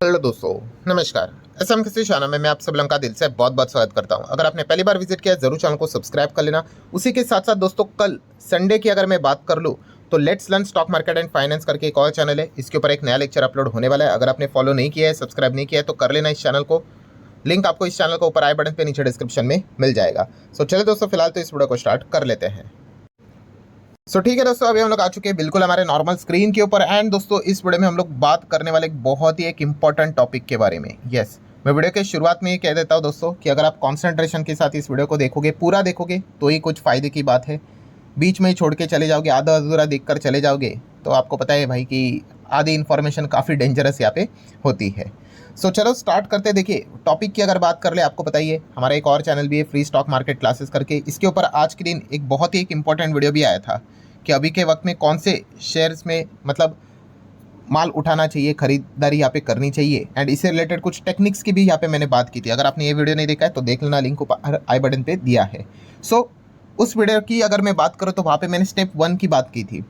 Hello दोस्तों, नमस्कार। SM किसी चैनल में मैं आप सब लोगों का दिल से बहुत बहुत स्वागत करता हूं। अगर आपने पहली बार विजिट किया है जरूर चैनल को सब्सक्राइब कर लेना। उसी के साथ साथ दोस्तों कल संडे की अगर मैं बात कर लूं तो let's learn stock market and finance करके एक और चैनल है, इसके ऊपर एक नया लेक्चर अपलोड होने वाला है। अगर आपने फॉलो नहीं किया है, सब्सक्राइब नहीं किया है तो कर लेना इस चैनल को। लिंक आपको इस चैनल को ऊपर आई बटन पे नीचे डिस्क्रिप्शन में मिल जाएगा। सो चलिए दोस्तों, फिलहाल तो इस वीडियो को स्टार्ट कर लेते हैं। ठीक है दोस्तों, अभी हम लोग आ चुके हैं बिल्कुल हमारे नॉर्मल स्क्रीन के ऊपर। एंड दोस्तों इस वीडियो में हम लोग बात करने वाले एक बहुत ही इंपॉर्टेंट टॉपिक के बारे में। यस, मैं वीडियो के शुरुआत में ही कह देता हूं दोस्तों कि अगर आप कॉन्सेंट्रेशन के साथ इस वीडियो को देखोगे, पूरा देखोगे तो ही कुछ फायदे की बात है। बीच में ही छोड़ के चले जाओगे, आधा अधूरा देख कर चले जाओगे तो आपको पता है भाई कि आधी इन्फॉर्मेशन काफ़ी डेंजरस यहाँ पे होती है। चलो स्टार्ट करते। देखिए टॉपिक की अगर बात कर ले, आपको बताइए हमारा एक और चैनल भी है फ्री स्टॉक मार्केट क्लासेस करके। इसके ऊपर आज के दिन एक बहुत ही इंपॉर्टेंट वीडियो भी आया था कि अभी के वक्त में कौन से शेयर्स में मतलब माल उठाना चाहिए, खरीदारी यहाँ पे करनी चाहिए। एंड इससे रिलेटेड कुछ टेक्निक्स की भी यहाँ पे मैंने बात की थी। अगर आपने ये वीडियो नहीं देखा है तो देख लेना, लिंक ऊपर आई बटन पे दिया है। उस वीडियो की अगर मैं बात करूँ तो वहाँ पे मैंने स्टेप 1 की बात की थी।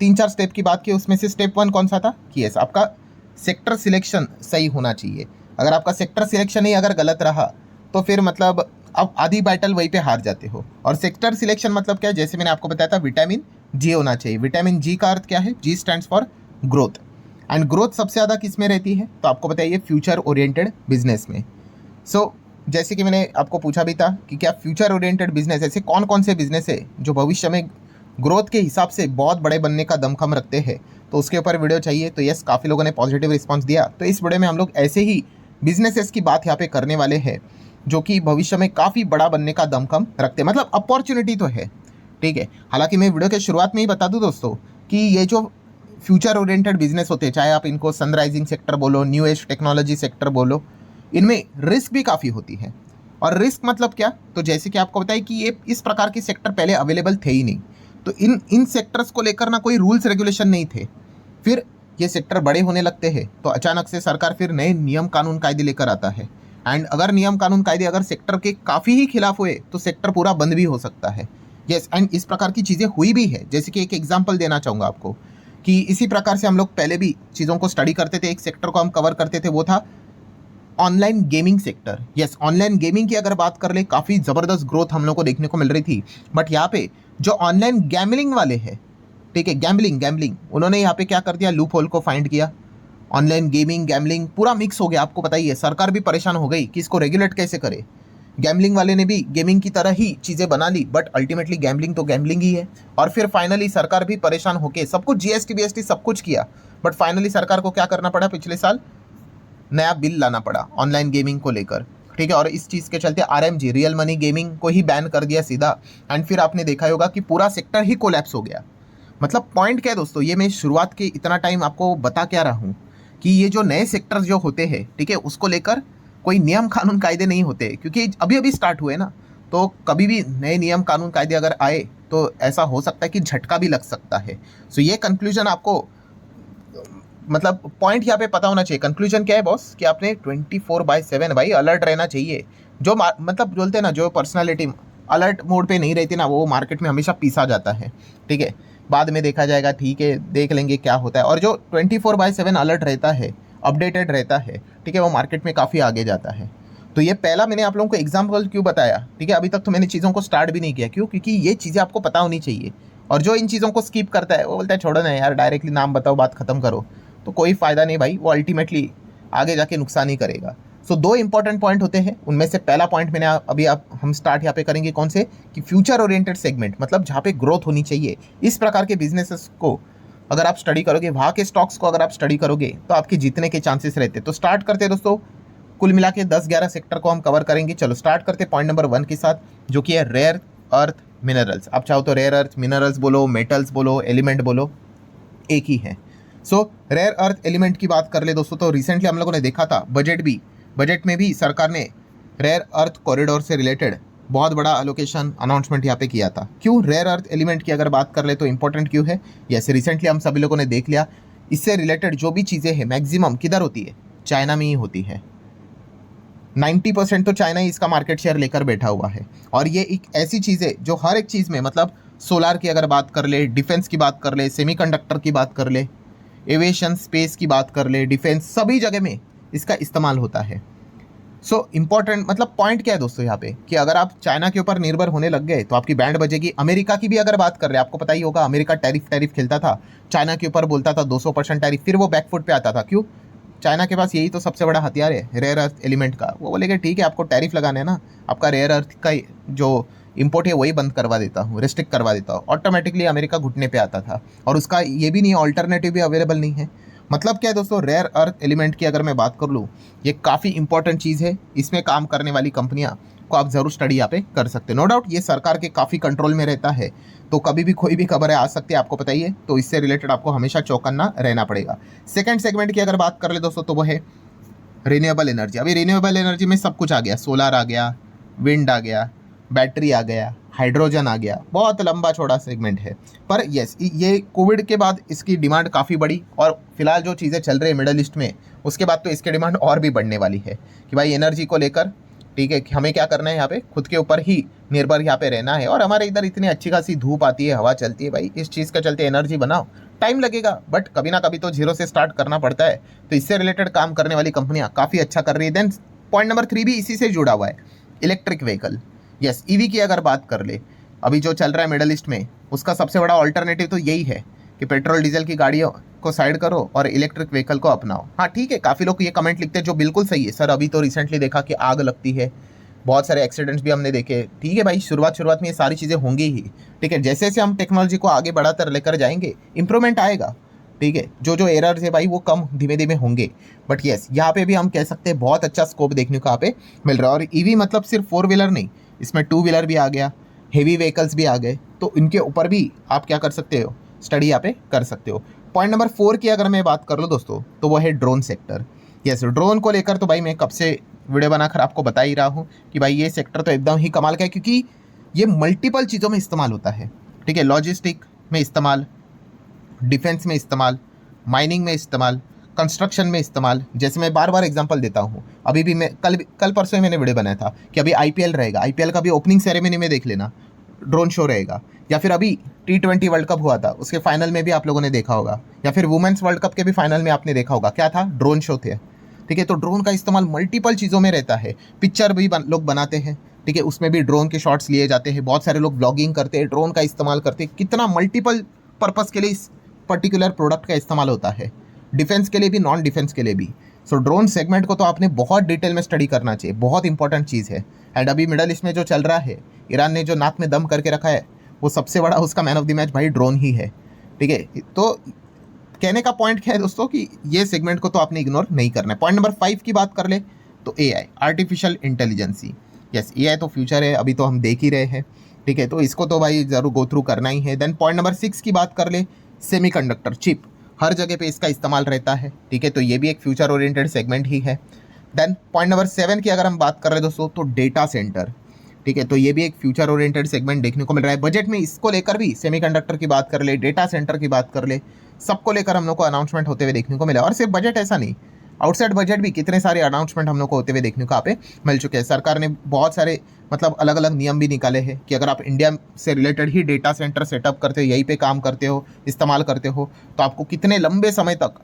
तीन चार स्टेप की बात की, उसमें से स्टेप 1 कौन सा था कि यस, आपका सेक्टर सिलेक्शन सही होना चाहिए। अगर आपका सेक्टर सिलेक्शन ही अगर गलत रहा तो फिर मतलब अब आधी बैटल वहीं पे हार जाते हो। और सेक्टर सिलेक्शन मतलब क्या है, जैसे मैंने आपको बताया था विटामिन जी होना चाहिए। विटामिन जी का अर्थ क्या है? जी stands for growth. And growth सबसे ज़्यादा किस में रहती है तो आपको बताइए फ्यूचर ओरिएंटेड बिजनेस में। जैसे कि मैंने आपको पूछा भी था कि क्या फ्यूचर ओरिएंटेड बिजनेस ऐसे कौन कौन से बिजनेस है जो भविष्य में ग्रोथ के हिसाब से बहुत बड़े बनने का दमखम रखते हैं, तो उसके ऊपर वीडियो चाहिए। तो यस, काफ़ी लोगों ने पॉजिटिव रिस्पांस दिया। तो इस वीडियो में हम लोग ऐसे ही बिजनेसेस की बात यहाँ पे करने वाले हैं जो कि भविष्य में काफ़ी बड़ा बनने का दमखम रखते हैं, मतलब अपॉर्चुनिटी तो है। ठीक है, हालांकि मैं वीडियो के शुरुआत में ही बता दूं दोस्तों कि ये जो फ्यूचर ओरिएंटेड बिजनेस होते हैं, चाहे आप इनको सनराइजिंग सेक्टर बोलो, न्यू एज टेक्नोलॉजी सेक्टर बोलो, इनमें रिस्क भी काफ़ी होती है। और रिस्क मतलब क्या, तो जैसे कि आपको बताया कि ये इस प्रकार के सेक्टर पहले अवेलेबल थे ही नहीं। तो इन सेक्टर्स को लेकर ना कोई रूल्स रेगुलेशन नहीं थे। फिर ये सेक्टर बड़े होने लगते हैं तो अचानक से सरकार फिर नए नियम कानून कायदे लेकर आता है। एंड अगर नियम कानून कायदे अगर सेक्टर के काफ़ी ही खिलाफ हुए तो सेक्टर पूरा बंद भी हो सकता है। यस, एंड इस प्रकार की चीज़ें हुई भी है। जैसे कि एक एग्जांपल देना चाहूँगा आपको कि इसी प्रकार से हम लोग पहले भी चीज़ों को स्टडी करते थे। एक सेक्टर को हम कवर करते थे, वो था online gaming sector. Yes, online gaming की अगर बात कर ले, काफ़ी ज़बरदस्त ग्रोथ हम लोग को देखने को मिल रही थी। बट यहाँ पे जो ऑनलाइन गैम्बलिंग वाले हैं, ठीक है, गैम्बलिंग उन्होंने यहाँ पे क्या कर दिया, लूप होल को फाइंड किया। ऑनलाइन गेमिंग गैम्बलिंग पूरा मिक्स हो गया। आपको पता ही है, सरकार भी परेशान हो गई कि इसको रेगुलेट कैसे करे। गैम्बलिंग वाले ने भी गेमिंग की तरह ही चीज़ें बना ली, बट अल्टीमेटली गैम्बलिंग तो गैम्बलिंग ही है। और फिर फाइनली सरकार भी परेशान होकर सब कुछ जीएसटी बीएसटी सब कुछ किया, बट फाइनली सरकार को क्या करना पड़ा, पिछले साल नया बिल लाना पड़ा ऑनलाइन गेमिंग को लेकर। ठीक है, और इस चीज़ के चलते आरएमजी रियल मनी गेमिंग को ही बैन कर दिया सीधा। एंड फिर आपने देखा होगा कि पूरा सेक्टर ही कोलैप्स हो गया। मतलब पॉइंट क्या है दोस्तों, ये मैं शुरुआत के इतना टाइम आपको बता क्या रहा हूँ कि ये जो नए सेक्टर्स जो होते हैं, ठीक है, उसको लेकर कोई नियम कानून कायदे नहीं होते, क्योंकि अभी अभी स्टार्ट हुए ना। तो कभी भी नए नियम कानून कायदे अगर आए तो ऐसा हो सकता है कि झटका भी लग सकता है। ये कंक्लूजन आपको मतलब पॉइंट यहाँ पे पता होना चाहिए। कंक्लूजन क्या है बॉस, कि आपने 24/7 भाई अलर्ट रहना चाहिए। जो मतलब बोलते हैं ना, जो पर्सनालिटी अलर्ट मोड पे नहीं रहती ना, वो मार्केट में हमेशा पीसा जाता है। ठीक है, बाद में देखा जाएगा, ठीक है, देख लेंगे क्या होता है। और जो 24/7 अलर्ट रहता है, अपडेटेड रहता है, ठीक है, वो मार्केट में काफ़ी आगे जाता है। तो ये पहला मैंने आप लोगों को एग्जाम्पल क्यों बताया, ठीक है, अभी तक तो मैंने चीज़ों को स्टार्ट भी नहीं किया। क्यों? क्योंकि ये चीज़ें आपको पता होनी चाहिए। और जो इन चीज़ों को स्किप करता है वो बोलता है छोड़ो ना यार, डायरेक्टली नाम बताओ, बात खत्म करो, तो कोई फ़ायदा नहीं भाई, वो अल्टीमेटली आगे जाके नुकसान ही करेगा। दो इंपॉर्टेंट पॉइंट होते हैं, उनमें से पहला पॉइंट मैंने अभी हम स्टार्ट यहाँ पे करेंगे कौन से, कि फ्यूचर ओरिएंटेड सेगमेंट, मतलब जहाँ पे ग्रोथ होनी चाहिए। इस प्रकार के बिजनेसेस को अगर आप स्टडी करोगे, वहाँ के स्टॉक्स को अगर आप स्टडी करोगे तो आपके जीतने के चांसेस रहते। तो स्टार्ट करते हैं दोस्तों, कुल मिला के 10-11 सेक्टर को हम कवर करेंगे। चलो स्टार्ट करते पॉइंट नंबर 1 के साथ, जो कि है रेयर अर्थ मिनरल्स। आप चाहो तो रेयर अर्थ मिनरल्स बोलो, मेटल्स बोलो, एलिमेंट बोलो, एक ही है। रेयर अर्थ एलिमेंट की बात कर ले दोस्तों, तो रिसेंटली हम लोगों ने देखा था बजट में भी सरकार ने रेयर अर्थ कॉरिडोर से रिलेटेड बहुत बड़ा अलोकेशन अनाउंसमेंट यहाँ पे किया था। क्यों रेयर अर्थ एलिमेंट की अगर बात कर ले तो इंपॉर्टेंट क्यों है, जैसे रिसेंटली हम सभी लोगों ने देख लिया, इससे रिलेटेड जो भी चीज़ें हैं मैक्सिमम किधर होती है, चाइना में ही होती है। 90% तो चाइना ही इसका मार्केट शेयर लेकर बैठा हुआ है। और ये एक ऐसी चीज़ है जो हर एक चीज़ में, मतलब सोलार की अगर बात कर ले, डिफेंस की बात कर ले, सेमीकंडक्टर की बात कर ले, एविएशन, स्पेस की बात कर ले, डिफेंस, सभी जगह में इसका इस्तेमाल होता है। इम्पॉर्टेंट मतलब पॉइंट क्या है दोस्तों यहाँ पे कि अगर आप चाइना के ऊपर निर्भर होने लग गए तो आपकी बैंड बजेगी। अमेरिका की भी अगर बात कर रहे हैं, आपको पता ही होगा अमेरिका टैरिफ खेलता था, चाइना के ऊपर बोलता था 200% टैरिफ, फिर वो बैकफुट पे आता था। क्यों? चाइना के पास यही तो सबसे बड़ा हथियार है रेयर अर्थ एलिमेंट का। वो बोलेगा ठीक है आपको टैरिफ लगाना है ना, आपका रेयर अर्थ का जो इंपोर्ट है वही बंद करवा देता हूँ, रिस्ट्रिक्ट करवा देता हूँ। ऑटोमेटिकली अमेरिका घुटने पे आता था और उसका ये भी नहीं, ऑल्टरनेटिव भी अवेलेबल नहीं है। मतलब क्या है दोस्तों, रेयर अर्थ एलिमेंट की अगर मैं बात कर लूँ, ये काफ़ी इंपॉर्टेंट चीज़ है। इसमें काम करने वाली कंपनियां को आप ज़रूर स्टडी यहाँ पे कर सकते हैं। नो डाउट ये सरकार के काफ़ी कंट्रोल में रहता है, तो कभी भी कोई भी खबर आ सकती है, आपको पता ही है। तो इससे रिलेटेड आपको हमेशा चौकन्ना रहना पड़ेगा। सेकेंड सेगमेंट की अगर बात कर ले दोस्तों, तो वो है रिन्यूएबल एनर्जी। अभी रिन्यूएबल एनर्जी में सब कुछ आ गया, सोलर आ गया, विंड आ गया, बैटरी आ गया, हाइड्रोजन आ गया। बहुत लंबा चौड़ा सेगमेंट है, पर यस ये कोविड के बाद इसकी डिमांड काफ़ी बढ़ी और फिलहाल जो चीज़ें चल रही है मिडल ईस्ट में, उसके बाद तो इसकी डिमांड और भी बढ़ने वाली है कि भाई एनर्जी को लेकर ठीक है, हमें क्या करना है, यहाँ पे खुद के ऊपर ही निर्भर यहाँ पे रहना है। और हमारे इधर इतनी अच्छी खासी धूप आती है, हवा चलती है, भाई इस चीज़ के चलते एनर्जी बनाओ। टाइम लगेगा बट कभी ना कभी तो जीरो से स्टार्ट करना पड़ता है। तो इससे रिलेटेड काम करने वाली कंपनियां काफ़ी अच्छा कर रही है। देन पॉइंट नंबर 3 भी इसी से जुड़ा हुआ है, इलेक्ट्रिक व्हीकल। यस, ईवी की अगर बात कर ले, अभी जो चल रहा है मिडल ईस्ट में, उसका सबसे बड़ा ऑल्टरनेटिव तो यही है कि पेट्रोल डीजल की गाड़ियों को साइड करो और इलेक्ट्रिक व्हीकल को अपनाओ। हाँ ठीक है, काफ़ी लोग ये कमेंट लिखते हैं जो बिल्कुल सही है, सर अभी तो रिसेंटली देखा कि आग लगती है, बहुत सारे एक्सीडेंट्स भी हमने देखे। ठीक है भाई, शुरुआत में ये सारी चीज़ें होंगी ही। ठीक है, जैसे जैसे हम टेक्नोलॉजी को आगे बढ़ाकर लेकर जाएंगे इंप्रूवमेंट आएगा। ठीक है, जो एरर्स है भाई वो कम धीमे धीमे होंगे। बट येस, यहाँ पे भी हम कह सकते हैं बहुत अच्छा स्कोप देखने को यहाँ पे मिल रहा है। और ईवी मतलब सिर्फ 4 व्हीलर नहीं, इसमें 2 व्हीलर भी आ गया, हेवी व्हीकल्स भी आ गए, तो इनके ऊपर भी आप क्या कर सकते हो, स्टडी यहाँ पे कर सकते हो। पॉइंट नंबर 4 की अगर मैं बात कर लूँ दोस्तों, तो वो है ड्रोन सेक्टर। यस, ड्रोन को लेकर तो भाई मैं कब से वीडियो बनाकर आपको बता ही रहा हूँ कि भाई ये सेक्टर तो एकदम ही कमाल का है, क्योंकि ये मल्टीपल चीज़ों में इस्तेमाल होता है। ठीक है, लॉजिस्टिक में इस्तेमाल, डिफेंस में इस्तेमाल, माइनिंग में इस्तेमाल, कंस्ट्रक्शन में इस्तेमाल। जैसे मैं बार बार एग्जांपल देता हूँ, अभी भी मैं कल परसों ही मैंने वीडियो बनाया था कि अभी आईपीएल रहेगा, आईपीएल का भी ओपनिंग सेरेमनी में देख लेना ड्रोन शो रहेगा। या फिर अभी T20 वर्ल्ड कप हुआ था, उसके फाइनल में भी आप लोगों ने देखा होगा, या फिर वुमेन्स वर्ल्ड कप के भी फाइनल में आपने देखा होगा, क्या था, ड्रोन शो थे। ठीक है, तो ड्रोन का इस्तेमाल मल्टीपल चीज़ों में रहता है। पिक्चर भी लोग बनाते हैं, ठीक है, उसमें भी ड्रोन के शॉट्स लिए जाते हैं। बहुत सारे लोग ब्लॉगिंग करते हैं, ड्रोन का इस्तेमाल करते हैं। कितना मल्टीपल पर्पज़ के लिए इस पर्टिकुलर प्रोडक्ट का इस्तेमाल होता है, डिफेंस के लिए भी, नॉन डिफेंस के लिए भी। सो ड्रोन सेगमेंट को तो आपने बहुत डिटेल में स्टडी करना चाहिए, बहुत इंपॉर्टेंट चीज़ है। एंड अभी मिडल ईस्ट में जो चल रहा है, ईरान ने जो नाक में दम करके रखा है, वो सबसे बड़ा उसका मैन ऑफ द मैच भाई ड्रोन ही है। ठीक है, तो कहने का पॉइंट क्या है दोस्तों कि ये सेगमेंट को तो आपने इग्नोर नहीं करना है। पॉइंट नंबर 5 की बात कर ले तो AI, artificial intelligence. Yes, AI तो फ्यूचर है, अभी तो हम देख ही रहे हैं। ठीक है, तो इसको तो भाई ज़रूर गो थ्रू करना ही है। देन पॉइंट नंबर 6 की बात कर ले, सेमीकंडक्टर चिप, हर जगह पे इसका इस्तेमाल रहता है। ठीक है, तो ये भी एक फ्यूचर ओरिएंटेड सेगमेंट ही है। देन पॉइंट नंबर 7 की अगर हम बात कर रहे दोस्तों, तो डेटा सेंटर। ठीक है, तो ये भी एक फ्यूचर ओरिएंटेड सेगमेंट देखने को मिल रहा है। बजट में इसको लेकर भी, सेमीकंडक्टर की बात कर ले, डेटा सेंटर की बात कर ले, सबको लेकर हम लोग को अनाउंसमेंट होते हुए देखने को मिला। और सिर्फ बजट ऐसा नहीं, आउटसाइड बजट भी कितने सारे अनाउंसमेंट हम लोग को होते हुए देखने को यहाँ पे मिल चुके हैं। सरकार ने बहुत सारे मतलब अलग अलग नियम भी निकाले हैं कि अगर आप इंडिया से रिलेटेड ही डेटा सेंटर सेटअप करते हो, यहीं पे काम करते हो, इस्तेमाल करते हो, तो आपको कितने लंबे समय तक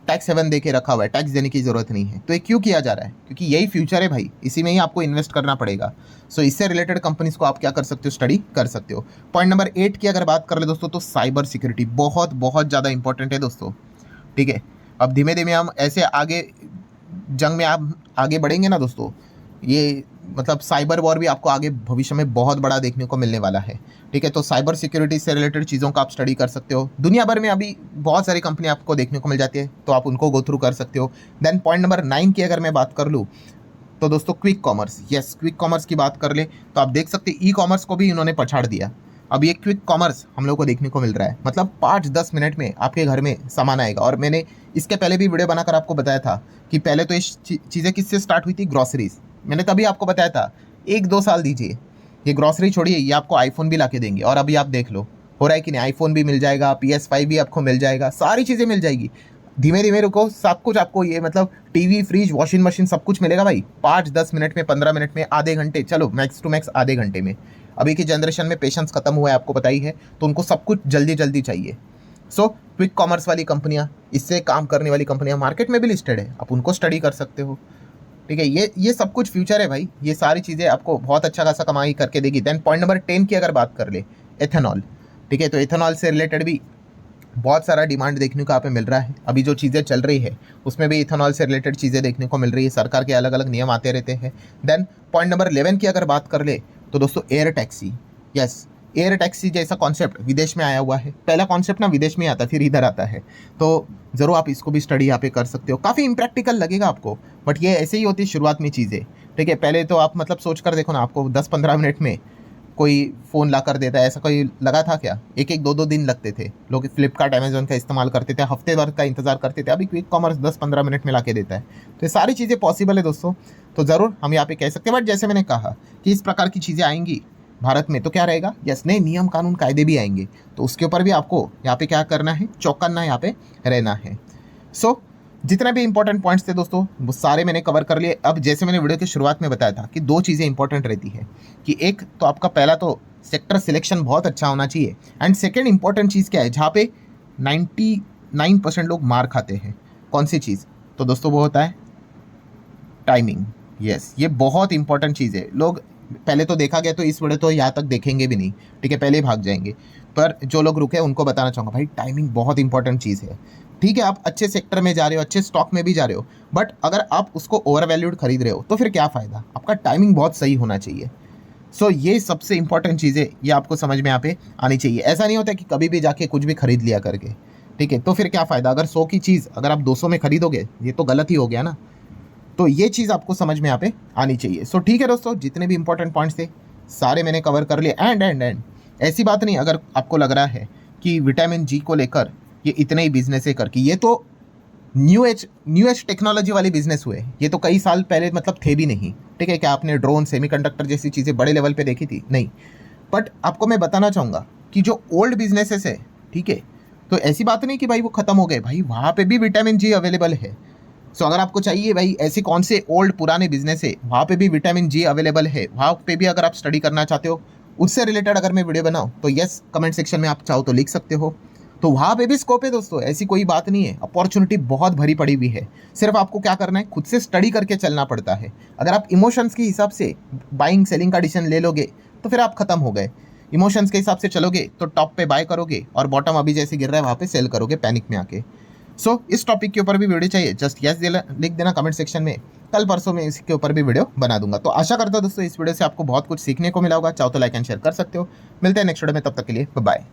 टैक्स हेवन दे के रखा हुआ है, टैक्स देने की ज़रूरत नहीं है। तो ये क्यों किया जा रहा है? क्योंकि यही फ्यूचर है भाई, इसी में ही आपको इन्वेस्ट करना पड़ेगा। सो इससे रिलेटेड कंपनीज को आप क्या कर सकते हो, स्टडी कर सकते हो। पॉइंट नंबर 8 की अगर बात कर ले दोस्तों, तो साइबर सिक्योरिटी बहुत बहुत ज़्यादा इंपॉर्टेंट है दोस्तों। ठीक है, अब धीमे धीमे हम ऐसे आगे जंग में आप आगे बढ़ेंगे ना दोस्तों, ये मतलब साइबर वॉर भी आपको आगे भविष्य में बहुत बड़ा देखने को मिलने वाला है। ठीक है, तो साइबर सिक्योरिटी से रिलेटेड चीज़ों का आप स्टडी कर सकते हो। दुनिया भर में अभी बहुत सारी कंपनी आपको देखने को मिल जाती है, तो आप उनको गो थ्रू कर सकते हो। देन पॉइंट नंबर 9 की अगर मैं बात कर लूँ, तो दोस्तों quick commerce. Yes, quick commerce की बात कर ले तो आप देख सकते हैं ई-कॉमर्स को भी इन्होंने पछाड़ दिया। अब ये क्विक कॉमर्स हम लोग को देखने को मिल रहा है, मतलब 5-10 मिनट में आपके घर में सामान आएगा। और मैंने इसके पहले भी वीडियो बनाकर आपको बताया था कि पहले तो ये चीज़ें किससे स्टार्ट हुई थी, ग्रॉसरीज। मैंने तभी आपको बताया था 1-2 साल दीजिए, ये ग्रॉसरी छोड़िए, ये आपको आईफोन भी ला के देंगे। और अभी आप देख लो हो रहा है कि नहीं, आईफोन भी मिल जाएगा, PS5 भी आपको मिल जाएगा, सारी चीज़ें मिल जाएगी। धीमे धीमे रुको, सब कुछ आपको, ये मतलब टीवी, फ्रिज, वॉशिंग मशीन सब कुछ मिलेगा भाई 5-10 मिनट में, 15 मिनट में, आधे घंटे, चलो मैक्स टू मैक्स आधे घंटे में। अभी की जनरेशन में पेशेंस खत्म हुआ है, आपको पता ही है, तो उनको सब कुछ जल्दी जल्दी चाहिए। सो क्विक कॉमर्स वाली कंपनियाँ, इससे काम करने वाली कंपनियाँ मार्केट में भी लिस्टेड है, आप उनको स्टडी कर सकते हो। ठीक है, ये सब कुछ फ्यूचर है भाई, ये सारी चीज़ें आपको बहुत अच्छा खासा कमाई करके देगी। देन पॉइंट नंबर 10 की अगर बात कर ले, एथेनॉल। ठीक है, तो एथेनॉल से रिलेटेड भी बहुत सारा डिमांड देखने को यहाँ पे मिल रहा है। अभी जो चीज़ें चल रही है उसमें भी इथेनॉल से रिलेटेड चीज़ें देखने को मिल रही है, सरकार के अलग अलग नियम आते रहते हैं। देन पॉइंट नंबर 11 की अगर बात कर ले तो दोस्तों air taxi. Yes, air taxi जैसा कॉन्सेप्ट विदेश में आया हुआ है। पहला कॉन्सेप्ट ना विदेश में आता फिर इधर आता है, तो ज़रूर आप इसको भी स्टडी यहाँ पे कर सकते हो। काफ़ी इम्प्रैक्टिकल लगेगा आपको, बट ये ऐसे ही होती है शुरुआत में चीज़ें। ठीक है, पहले तो आप मतलब सोच कर देखो ना, आपको 10-15 मिनट में कोई फ़ोन ला कर देता है, ऐसा कोई लगा था क्या? 1-2 दिन लगते थे। लोग फ्लिपकार्ट अमेज़न का इस्तेमाल करते थे, हफ्ते भर का इंतज़ार करते थे। अभी क्विक कॉमर्स 10-15 मिनट में ला के देता है। तो ये सारी चीज़ें पॉसिबल है दोस्तों, तो ज़रूर हम यहाँ पे कह सकते हैं। बट जैसे मैंने कहा कि इस प्रकार की चीज़ें आएंगी भारत में तो क्या रहेगा, यस, नए नियम कानून कायदे भी आएंगे, तो उसके ऊपर भी आपको यहाँ पे क्या करना है, चौकन्ना यहाँ पे रहना है। सो जितने भी इंपॉर्टेंट पॉइंट्स थे दोस्तों वो सारे मैंने कवर कर लिए। अब जैसे मैंने वीडियो की शुरुआत में बताया था कि 2 चीज़ें इंपॉर्टेंट रहती है, कि एक तो आपका पहला तो सेक्टर सिलेक्शन बहुत अच्छा होना चाहिए, एंड सेकेंड इंपॉर्टेंट चीज़ क्या है जहाँ पे 99% लोग मार खाते हैं, कौन सी चीज़, तो दोस्तों वो होता है टाइमिंग। यस, ये बहुत इंपॉर्टेंट चीज़ है। लोग पहले तो देखा गया तो इस वीडियो तो यहाँ तक देखेंगे भी नहीं, ठीक है, पहले ही भाग जाएंगे। पर जो लोग रुके उनको बताना चाहूँगा भाई, टाइमिंग बहुत इंपॉर्टेंट चीज़ है। ठीक है, आप अच्छे सेक्टर में जा रहे हो, अच्छे स्टॉक में भी जा रहे हो, बट अगर आप उसको ओवर वैल्यूड खरीद रहे हो तो फिर क्या फ़ायदा, आपका टाइमिंग बहुत सही होना चाहिए। सो ये सबसे इंपॉर्टेंट चीज़ें ये आपको समझ में यहाँ पे आनी चाहिए। ऐसा नहीं होता कि कभी भी जाके कुछ भी खरीद लिया करके, ठीक है, तो फिर क्या फ़ायदा, अगर 100 की चीज़ अगर आप 200 में खरीदोगे ये तो गलत ही हो गया ना। तो ये चीज़ आपको समझ में यहाँ पे आनी चाहिए। सो ठीक है दोस्तों, जितने भी इंपॉर्टेंट पॉइंट्स थे सारे मैंने कवर कर लिए। एंड ऐसी बात नहीं, अगर आपको लग रहा है कि विटामिन जी को लेकर ये इतने ही बिजनेस है करके, ये तो न्यू एज टेक्नोलॉजी वाले बिजनेस हुए, ये तो कई साल पहले मतलब थे भी नहीं। ठीक है, क्या आपने ड्रोन, सेमीकंडक्टर जैसी चीज़ें बड़े लेवल पे देखी थी? नहीं। बट आपको मैं बताना चाहूँगा कि जो ओल्ड बिजनेसेस है, ठीक है, तो ऐसी बात नहीं कि भाई वो ख़त्म हो गए, भाई वहाँ पे भी विटामिन जी अवेलेबल है। सो अगर आपको चाहिए भाई ऐसे कौन से ओल्ड पुराने बिजनेस है वहाँ पे भी विटामिन जी अवेलेबल है, वहाँ पे भी अगर आप स्टडी करना चाहते हो, उससे रिलेटेड अगर मैं वीडियो बनाऊँ तो यस, कमेंट सेक्शन में आप चाहो तो लिख सकते हो। तो वहाँ पे भी स्कोप है दोस्तों, ऐसी कोई बात नहीं है, अपॉर्चुनिटी बहुत भरी पड़ी हुई है। सिर्फ आपको क्या करना है, खुद से स्टडी करके चलना पड़ता है। अगर आप इमोशंस के हिसाब से बाइंग सेलिंग का डिसीजन ले लोगे तो फिर आप खत्म हो गए। इमोशंस के हिसाब से चलोगे तो टॉप पे बाय करोगे और बॉटम अभी जैसे गिर रहा है वहाँ पे सेल करोगे पैनिक में आके। सो इस टॉपिक के ऊपर भी वीडियो चाहिए, जस्ट यस लिख देना कमेंट सेक्शन में, कल परसों में इसके ऊपर भी वीडियो बना दूंगा। तो आशा करता हूँ दोस्तों इस वीडियो से आपको बहुत कुछ सीखने को मिला होगा। चाहो तो लाइक एंड शेयर कर सकते हो। मिलते हैं नेक्स्ट वीडियो में, तब तक के लिए बाय बाय।